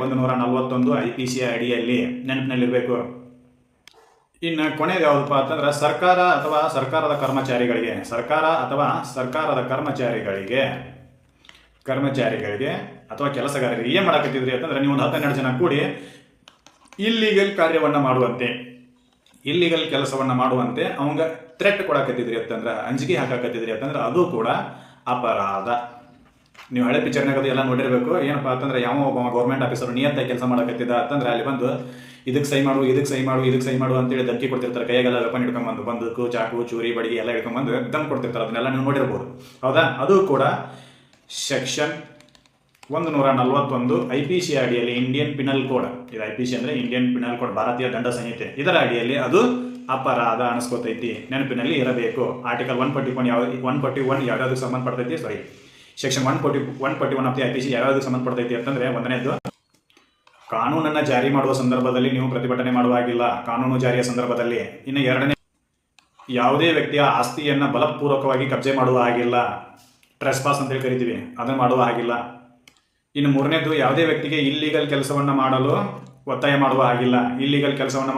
141 IPC ಅಡಿಯಲ್ಲಿ ನೆನಪಿನಲ್ಲಿರಬೇಕು. ಇನ್ನು ಕೊನೆಯದು ಯಾವುದಪ್ಪ ಅಂತಂದ್ರೆ ಸರ್ಕಾರ ಅಥವಾ ಸರ್ಕಾರದ ಕರ್ಮಚಾರಿಗಳಿಗೆ ಅಥವಾ ಕೆಲಸಗಾರರಿಗೆ ಏನು ಮಾಡಕತ್ತಿದ್ರಿ ಅಂತಂದ್ರೆ ನೀವು ಒಂದು 12 ಜನ ಕೂಡಿ ಇಲ್ಲಿಗಲ್ ಕಾರ್ಯವನ್ನು ಮಾಡುವಂತೆ ಅವಂಗ ಥ್ರೆಟ್ ಕೊಡಕತ್ತಿದ್ರಿ ಅಂತಂದ್ರೆ, ಅಂಜಿಕೆ ಹಾಕಕತ್ತಿದ್ರಿ ಅಂತಂದ್ರೆ ಅದು ಕೂಡ ಅಪರಾಧ. ನೀವು ಹಳೆ ಪಿಕ್ಚರ್ನಾಗ ಎಲ್ಲ ನೋಡಿರ್ಬೇಕು. ಏನಪ್ಪ ಅಂತಂದ್ರೆ ಯಾವ ಒಬ್ಬ ಗೌರ್ಮೆಂಟ್ ಆಫೀಸರ್ ನಿಯತ್ತಾಗಿ ಕೆಲಸ ಮಾಡಕತ್ತಿದ್ದ ಅಂತಂದ್ರೆ ಅಲ್ಲಿ ಬಂದು ಇದಕ್ಕೆ ಸೈ ಮಾಡು ಅಂತೇಳಿ ಧಮಕಿ ಕೊಡ್ತಿರ್ತಾರೆ. ಕೈಯಾಗೆಲ್ಲ ವೆಪನ್ ಹಿಡ್ಕೊಂಡ್ಬಂದು ಬಂದೂಕು, ಚಾಕು, ಚೂರಿ, ಬಡಿಗೆ ಎಲ್ಲ ಹಿಡ್ಕೊಂಡ್ಬಂದು ದಮ್ ಕೊಡ್ತಿರ್ತಾರೆ. ಅದನ್ನೆಲ್ಲ ನೀವು ನೋಡಿರ್ಬೋದು, ಹೌದಾ? ಅದು ಕೂಡ ಸೆಕ್ಷನ್ 141 IPC ಅಡಿಯಲ್ಲಿ ಇಂಡಿಯನ್ ಪಿನಲ್ ಕೋಡ್, ಇದು IPC ಅಂದ್ರೆ ಇಂಡಿಯನ್ ಪಿನಲ್ ಕೋಡ್, ಭಾರತೀಯ ದಂಡ ಸಂಹಿತೆ, ಇದರ ಅಡಿಯಲ್ಲಿ ಅದು ಅಪರಾಧ ಅನಿಸ್ಕೋತೈತಿ. ನೆನಪಿನಲ್ಲಿ ಇರಬೇಕು. ಆರ್ಟಿಕಲ್ 141 ಯಾವ್ಯಾವ್ದಕ್ಕೆ ಸಂಬಂಧಪಡ್ತೈತಿ? ಸೆಕ್ಷನ್ 141 ಆಫ್ ದಿ IPC ಯಾವ್ಯಾವ್ದಕ್ಕೆ ಸಂಬಂಧಪಡ್ತೈತಿ ಅಂತಂದ್ರೆ, ಒಂದನೇದು ಕಾನೂನನ್ನು ಜಾರಿ ಮಾಡುವ ಸಂದರ್ಭದಲ್ಲಿ ನೀವು ಪ್ರತಿಭಟನೆ ಮಾಡುವ ಹಾಗಿಲ್ಲ, ಕಾನೂನು ಜಾರಿಯ ಸಂದರ್ಭದಲ್ಲಿ. ಇನ್ನು ಎರಡನೇ, ಯಾವುದೇ ವ್ಯಕ್ತಿಯ ಆಸ್ತಿಯನ್ನು ಬಲಪೂರ್ವಕವಾಗಿ ಕಬ್ಜೆ ಮಾಡುವ ಹಾಗಿಲ್ಲ, ಟ್ರೆಸ್ಪಾಸ್ ಅಂತೇಳಿ ಕರಿತೀವಿ, ಅದನ್ನು ಮಾಡುವ ಹಾಗಿಲ್ಲ. ಇನ್ನು ಮೂರನೇದು, ಯಾವುದೇ ವ್ಯಕ್ತಿಗೆ ಇಲ್ಲಿಗಲ್ ಕೆಲಸವನ್ನು ಮಾಡಲು ಒತ್ತಾಯ ಮಾಡುವ ಹಾಗಿಲ್ಲ. ಇಲ್ಲಿಗಲ್ ಕೆಲಸವನ್ನು ಮಾಡಲು